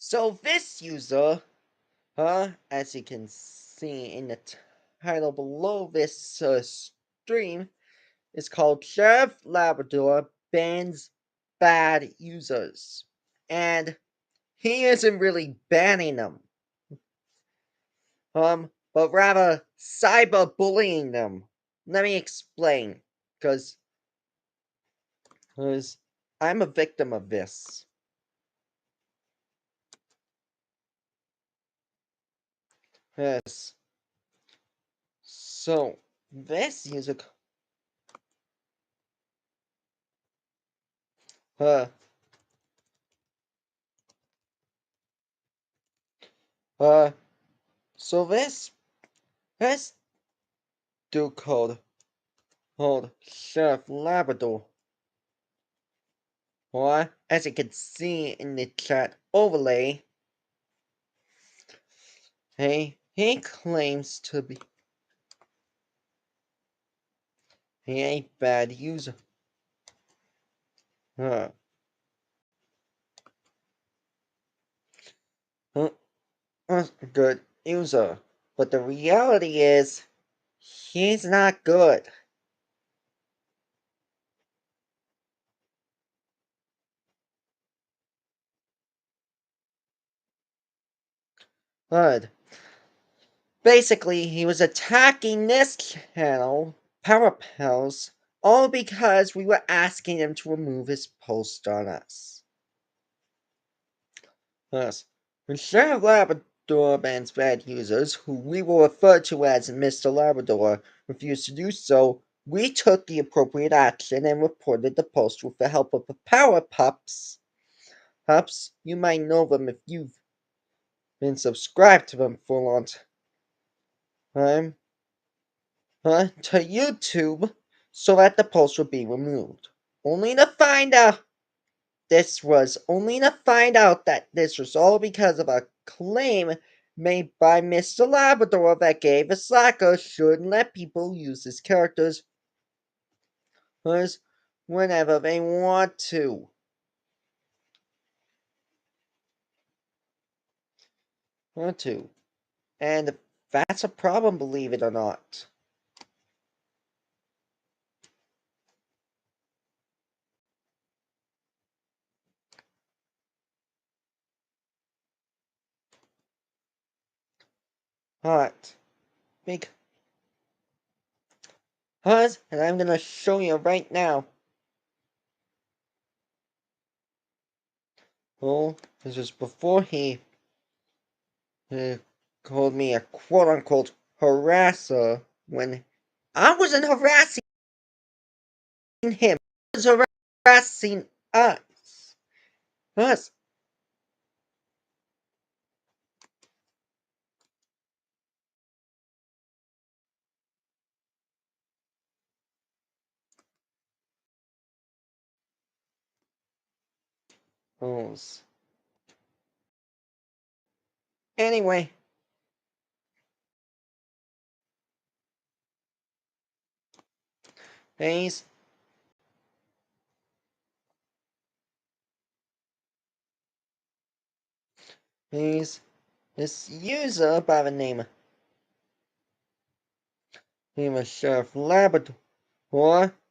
So this user, as you can see in the title below this stream, is called Sheriff Labrador Bans Bad Users. And he isn't really banning them, but rather cyberbullying them. Let me explain, because I'm a victim of this. Yes. So, this user, uh, uh, so this dude called Sheriff Labrador. Or, as you can see in the chat overlay, he claims to be a bad user. Uh, good user. But the reality is, he's not good. Good. Basically, he was attacking this channel, Power Pals, all because we were asking him to remove his post on us. Yes. When Sheriff Labrador bans bad users, who we will refer to as Mr. Labrador, refused to do so, we took the appropriate action and reported the post with the help of the Power Pups. Pups, you might know them if you've been subscribed to them for a long time. To YouTube, so that the post would be removed. Only to find out that this was all because of a claim made by Mr. Labrador that gay Slacker shouldn't let people use his characters whenever they want to. And that's a problem, believe it or not. Alright. Because, and I'm gonna show you right now. Well, this is before he called me a quote unquote harasser when I wasn't harassing him, he was harassing us. Us. Us. Anyway, he's he's this user by the name of Sheriff Labrador,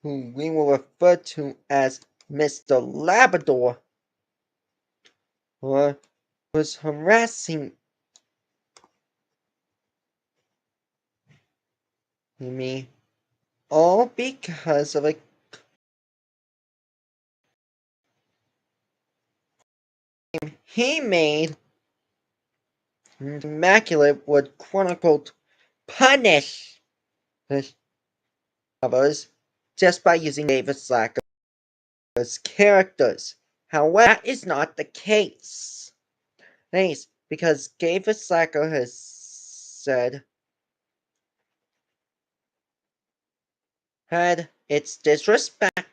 who we will refer to as Mr. Labrador, was harassing me, all because of a claim he made. Immaculate would quote unquote punish others just by using David Slacker's characters. However, that is not the case. Nice, because David Slacker has said it's disrespectful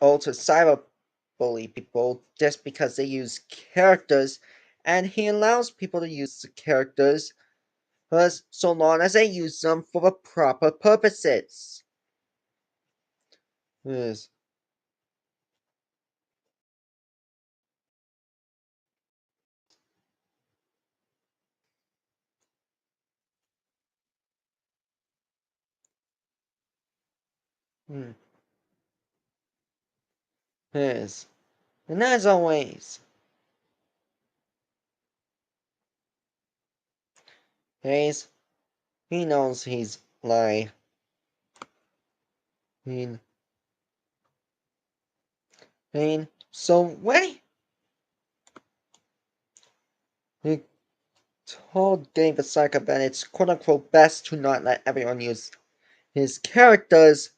to cyberbully people just because they use characters, and he allows people to use the characters so long as they use them for the proper purposes. Yes. Hmm. Yes. And as always, Hayes, he knows he's lying. Mean, so when he told David Saka that it's quote unquote best to not let everyone use his characters,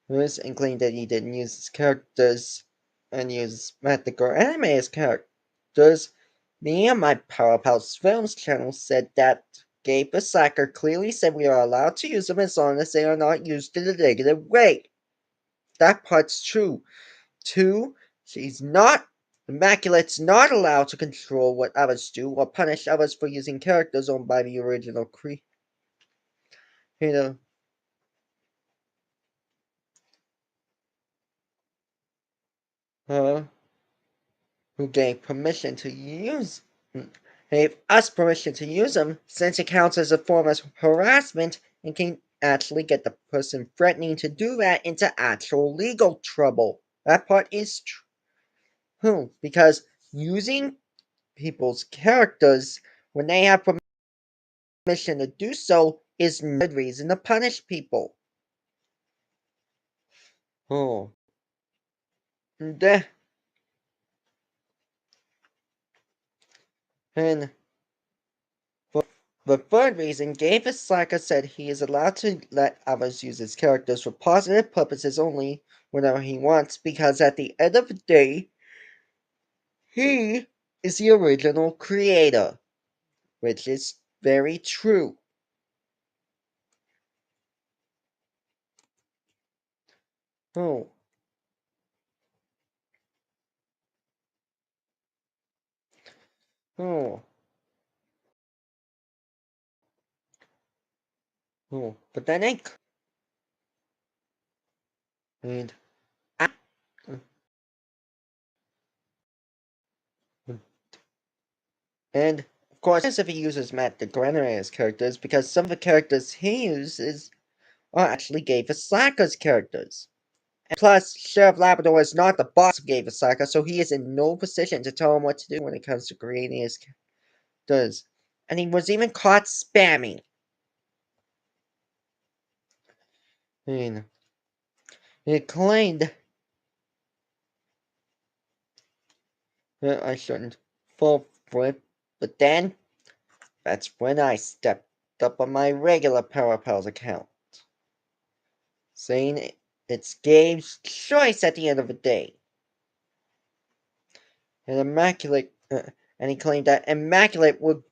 and claimed that he didn't use his characters and use Magic or anime as characters, me and my Powerhouse Films channel said that Gabe Saka clearly said we are allowed to use them as long as they are not used in a negative way. That part's true. Two, she's not Immaculate's not allowed to control what others do or punish others for using characters owned by the original creator. Uh, who gave permission to use gave us permission to use them since it counts as a form of harassment and can actually get the person threatening to do that into actual legal trouble. That part is true because using people's characters when they have permission to do so is no good reason to punish people. Oh, and, and for the third reason, Gabe Slacker said he is allowed to let others use his characters for positive purposes only whenever he wants because at the end of the day, he is the original creator, which is very true. Oh, oh, oh. But then and, and of course, if he uses Matt the Granary as characters, because some of the characters he uses are actually Gave Slacker's characters. And plus, Sheriff Labrador is not the boss of Gave Slacker, so he is in no position to tell him what to do when it comes to creating his characters. And he was even caught spamming. And he claimed that I shouldn't fall for it, but then that's when I stepped up on my regular Power Pals account, saying it's Gabe's choice at the end of the day. And and he claimed that Immaculate would,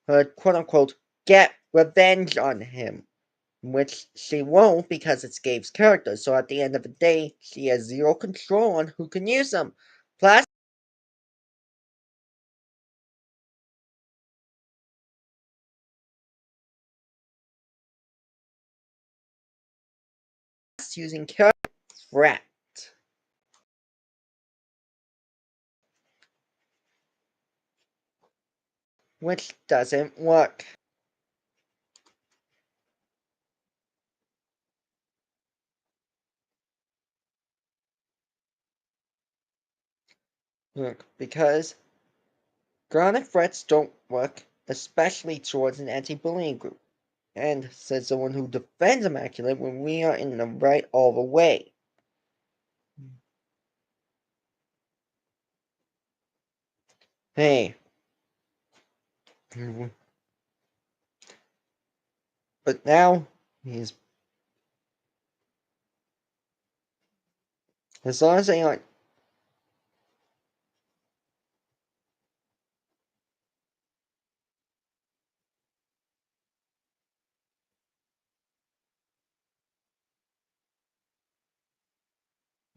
quote unquote, get revenge on him, which she won't because it's Gabe's character. So at the end of the day, she has zero control on who can use them. Plus, using character threat, which doesn't work. Look, because grounded threats don't work, especially towards an anti-bullying group. And says someone who defends Immaculate when we are in the right all the way. Hey. But now, he's. As long as they aren't.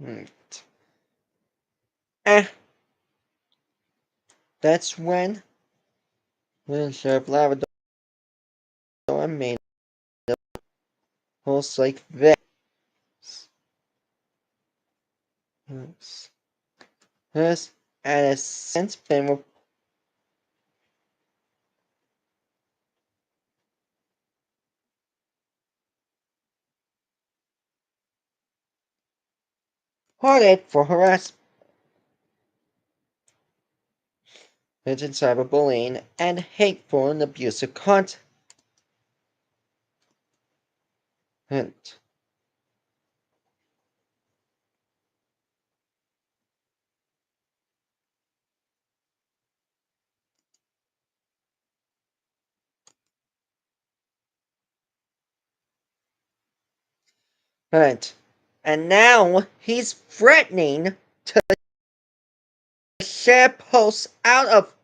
Hmm, eh, that's when Sheriff Labrador made a post like this. This and has since been reported for harassment and cyberbullying and hateful and abusive content. Right. And now he's threatening to share posts out of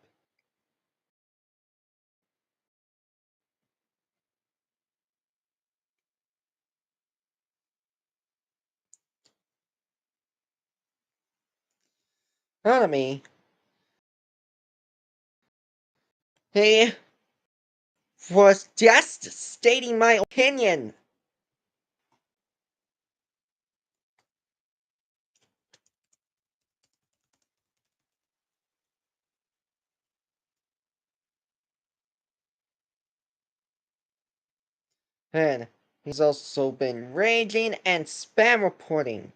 me. He was just stating my opinion. And he's also been raging and spam reporting.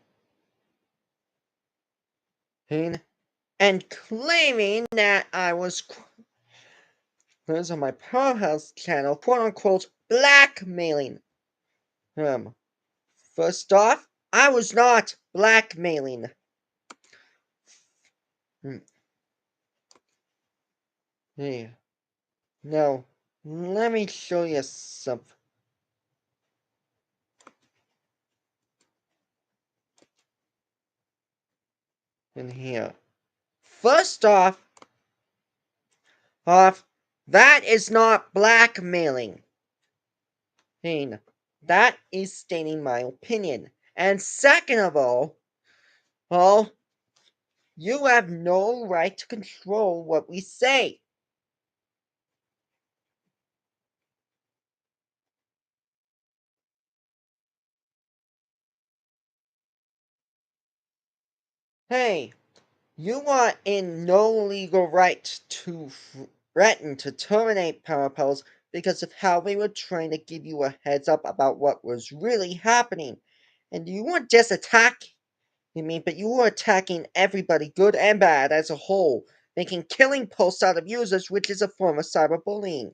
And claiming that I was on my Powerhouse channel, quote unquote, blackmailing him. First off, I was not blackmailing. Hmm. Hey, now, let me show you something here. First off, that is not blackmailing. Hey, that is stating my opinion. And second of all, you have no right to control what we say. Hey, you are in no legal right to threaten to terminate Parapels because of how we were trying to give you a heads up about what was really happening. And you weren't just attacking me, but you were attacking everybody, good and bad, as a whole, making killing posts out of users, which is a form of cyberbullying.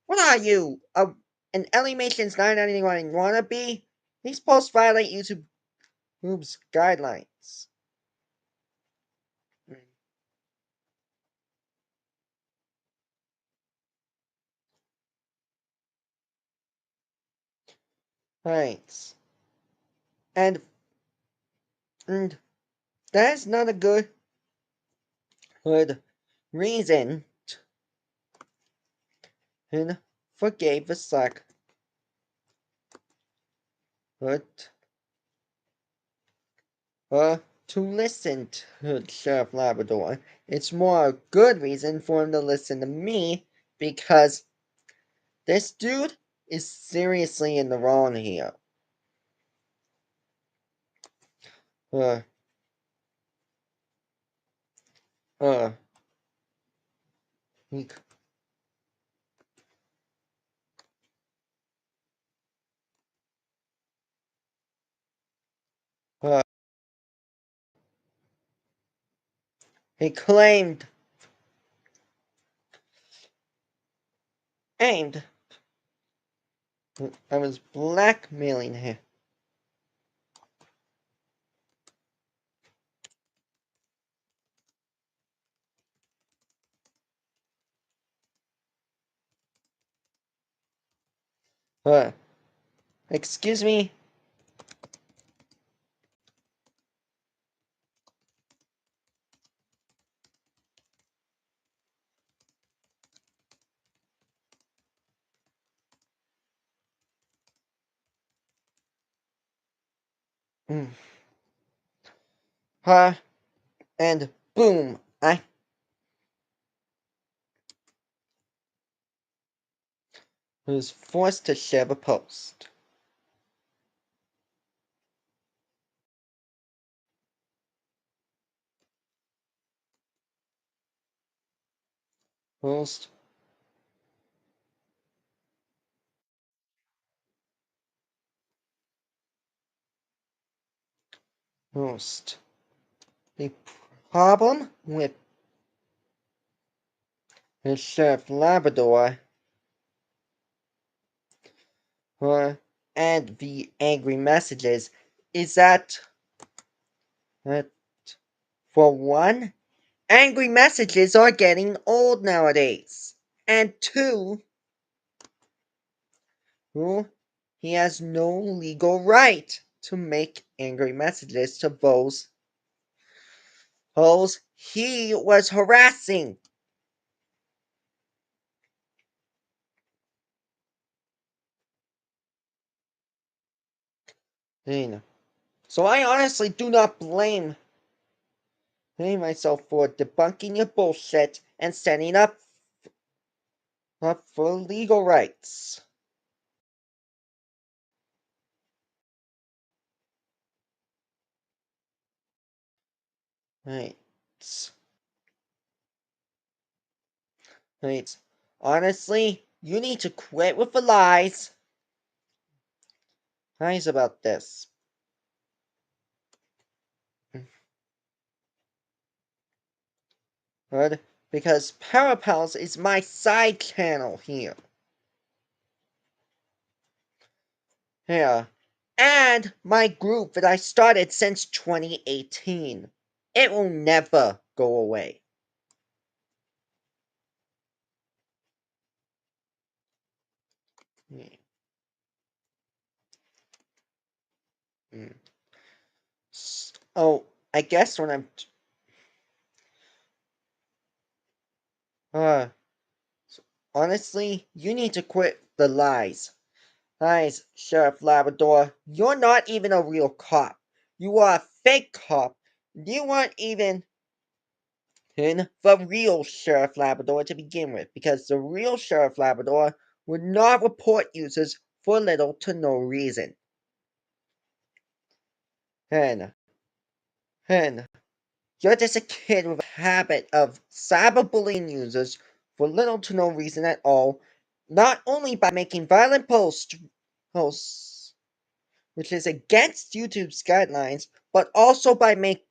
What are you? An Animations 999 wannabe? These posts violate YouTube's guidelines. Right. And, and that is not a good reason and forgave the slack. But to listen to Sheriff Labrador. It's more a good reason for him to listen to me because this dude is seriously in the wrong here. Uh, uh, he, uh, he claimed aimed I was blackmailing him. Uh, excuse me? Mm. And boom, I was forced to share the post. Post. Most. The problem with the Sheriff Labrador uh, and the angry messages is that for one, angry messages are getting old nowadays. And two, well, he has no legal right to make angry messages to those he was harassing. So I honestly do not blame myself for debunking your bullshit and standing up for legal rights. Right. Right. Honestly, you need to quit with the lies about this. Good? Because Parapels is my side channel here. Yeah. And my group that I started since 2018. It will never go away. Mm. Mm. Oh, I guess when I'm uh honestly, you need to quit the lies. Lies, Sheriff Labrador. You're not even a real cop. You are a fake cop. You aren't even in the real Sheriff Labrador to begin with, because the real Sheriff Labrador would not report users for little to no reason. And, and you're just a kid with a habit of cyberbullying users for little to no reason at all, not only by making violent posts which is against YouTube's guidelines, but also by making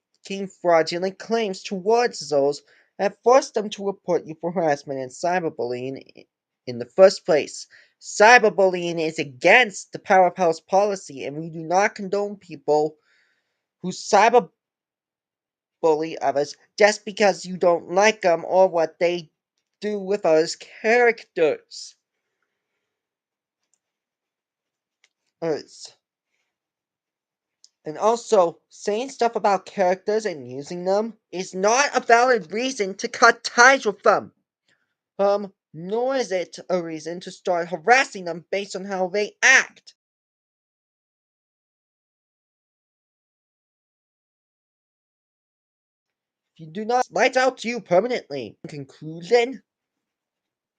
fraudulent claims towards those that forced them to report you for harassment and cyberbullying in the first place. Cyberbullying is against the Powerhouse policy, and we do not condone people who cyberbully others just because you don't like them or what they do with others' characters. Us. And also, saying stuff about characters and using them is not a valid reason to cut ties with them. Nor is it a reason to start harassing them based on how they act. If you do not, lights out to you permanently. In conclusion,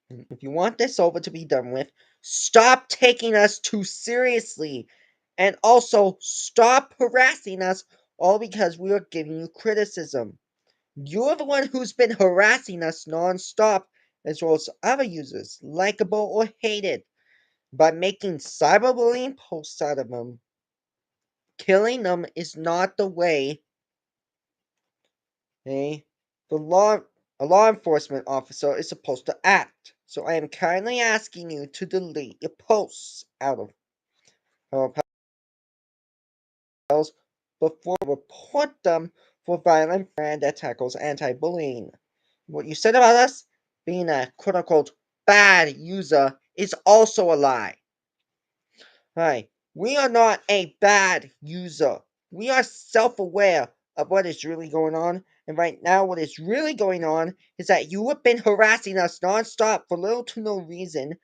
if you want this over to be done with, stop taking us too seriously. And also, stop harassing us all because we are giving you criticism. You're the one who's been harassing us non-stop, as well as other users, likable or hated, by making cyberbullying posts out of them. Killing them is not the way a the law a law enforcement officer is supposed to act. So I am kindly asking you to delete your posts out of our files before you report them for violent brand that tackles anti-bullying. What you said about us being a quote unquote bad user is also a lie. Hi, we are not a bad user. We are self aware of what is really going on. And right now, what is really going on is that you have been harassing us nonstop for little to no reason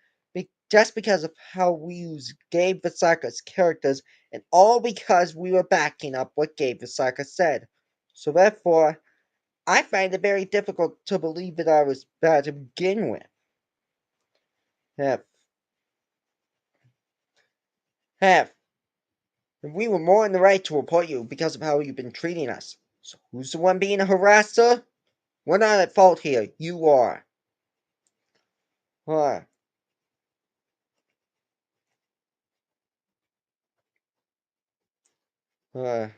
just because of how we use Gabe Visaka's characters, and all because we were backing up what Gabe Visaka said. So, therefore, I find it very difficult to believe that I was bad to begin with. Have, have. We were more in the right to report you because of how you've been treating us. So who's the one being a harasser? We're not at fault here. You are. Huh. Uh,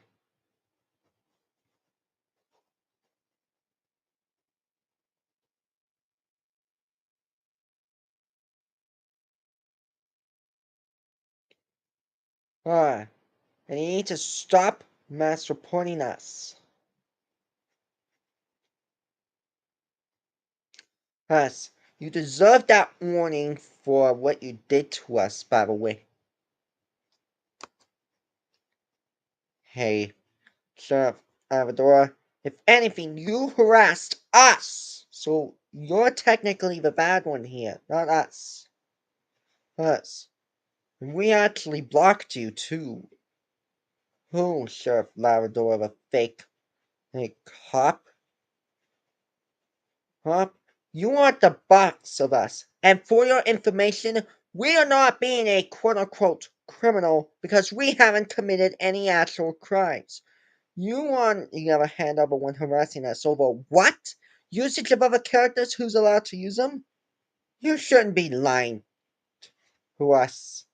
Ah, and you need to stop mass reporting us. Us, you deserve that warning for what you did to us, by the way. Hey, Sheriff Labrador, if anything, you harassed us! So you're technically the bad one here, not us. Us. And we actually blocked you, too. Who, Sheriff Labrador, the fake cop? Huh? You want the box of us. And for your information, we are not being a quote unquote criminal because we haven't committed any actual crimes. You want the other hand of one harassing us over what? Usage of other characters who's allowed to use them? You shouldn't be lying to us.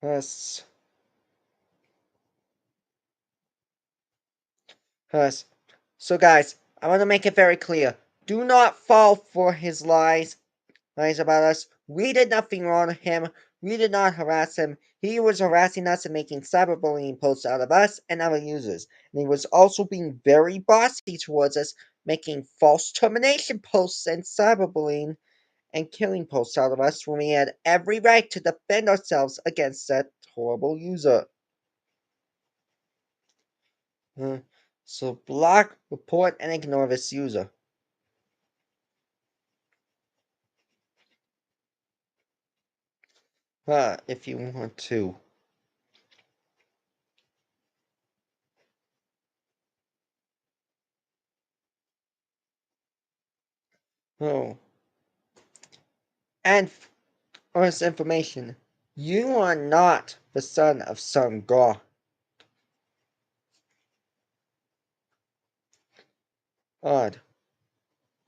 Us. Us. So guys, I want to make it very clear. Do not fall for his lies about us. We did nothing wrong to him. We did not harass him. He was harassing us and making cyberbullying posts out of us and other users. And he was also being very bossy towards us, making false termination posts and cyberbullying and killing posts out of us when we had every right to defend ourselves against that horrible user. Uh, so block, report, and ignore this user. If you want to. Oh. And for this information, you are not the son of some god. God.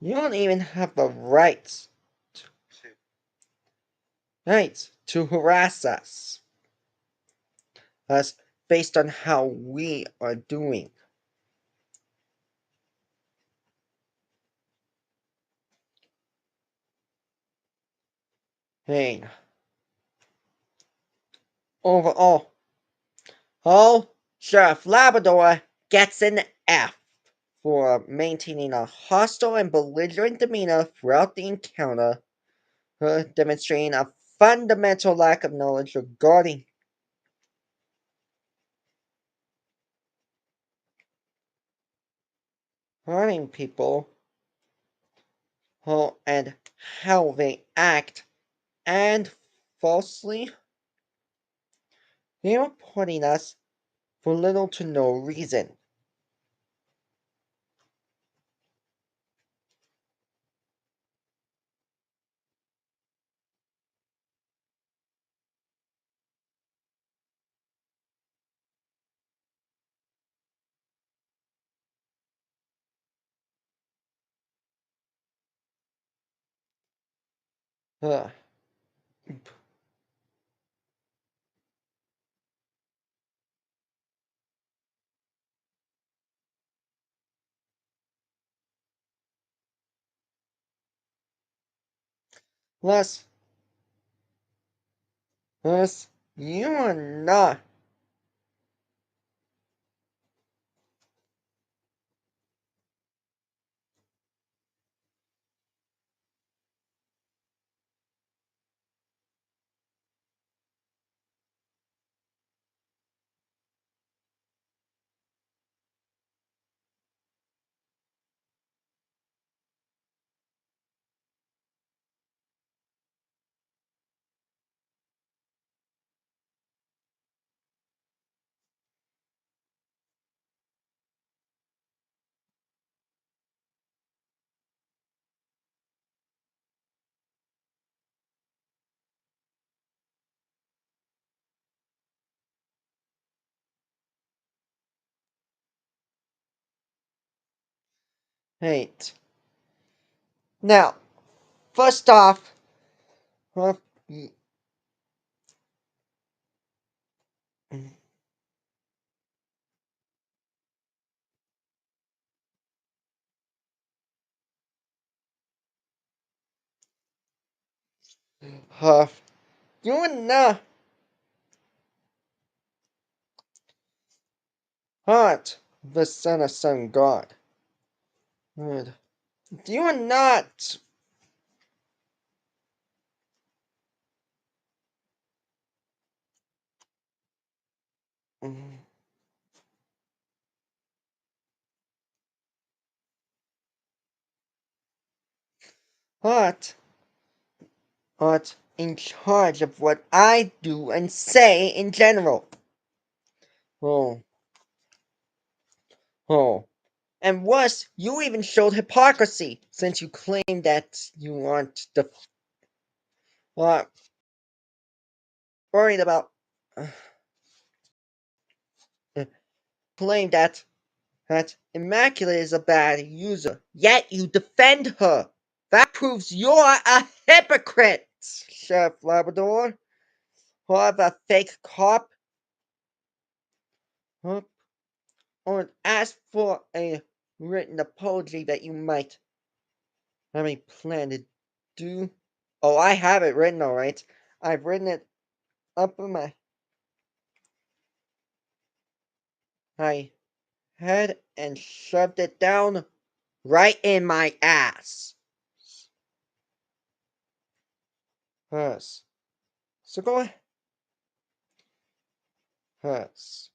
You don't even have the right to harass us based on how we are doing. Hey, overall, oh, Sheriff Labrador gets an F for maintaining a hostile and belligerent demeanor throughout the encounter, demonstrating a fundamental lack of knowledge regarding harming people, and how they act, and falsely reporting us for little to no reason. Uh, plus, plus, you are not. Hate. Now, first off, uh, Uh, you and not the son of some god. Good. You are not not not in charge of what I do and say in general. Oh, oh. And worse, you even showed hypocrisy since you claim that you aren't the uh, worried about uh, claim that Immaculate is a bad user. Yet you defend her. That proves you're a hypocrite, Sheriff Labrador. Or a fake cop. Huh? Or ask for a written apology that you might have a plan to do. Oh, I have it written alright. I've written it up in my head and shoved it down right in my ass. Hers. So go ahead. Hers.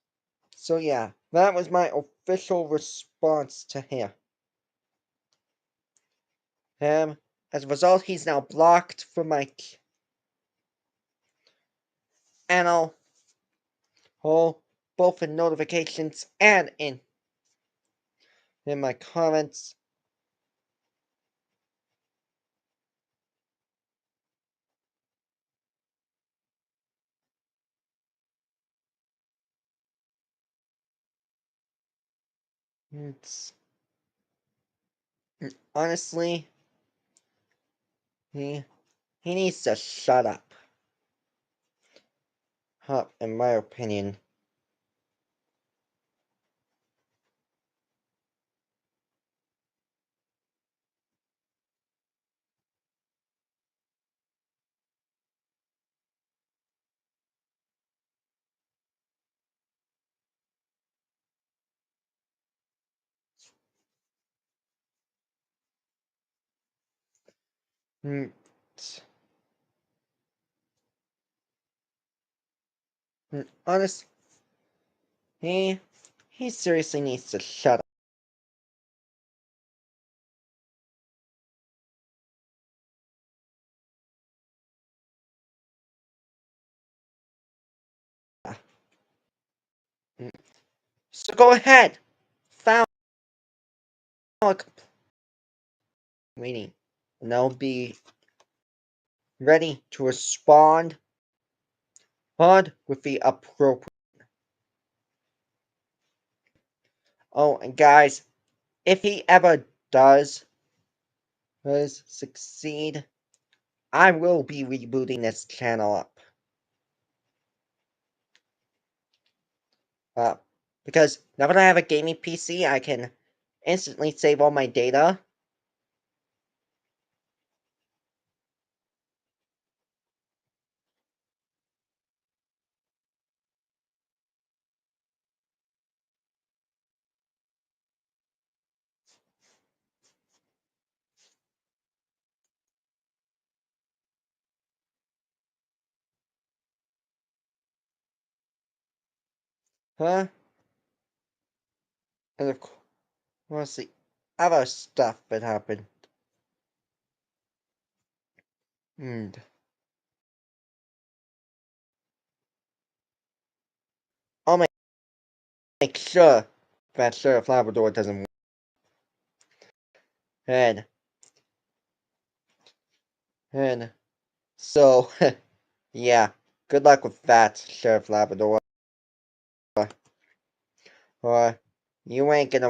So yeah, that was my official response to him. As a result, he's now blocked from my channel, both in notifications and in my comments. It's honestly, he he needs to shut up. In my opinion. Mm, honest, he seriously needs to shut up. Mm, So go ahead, file a complaint, and I'll be ready to respond with the appropriate. Oh, and guys, if he ever does succeed, I will be rebooting this channel up. Uh, because now that I have a gaming PC, I can instantly save all my data. Huh? And of course, the other stuff that happened. And I'll make sure that Sheriff Labrador doesn't win. And, and so, yeah, good luck with that, Sheriff Labrador. Or you ain't gonna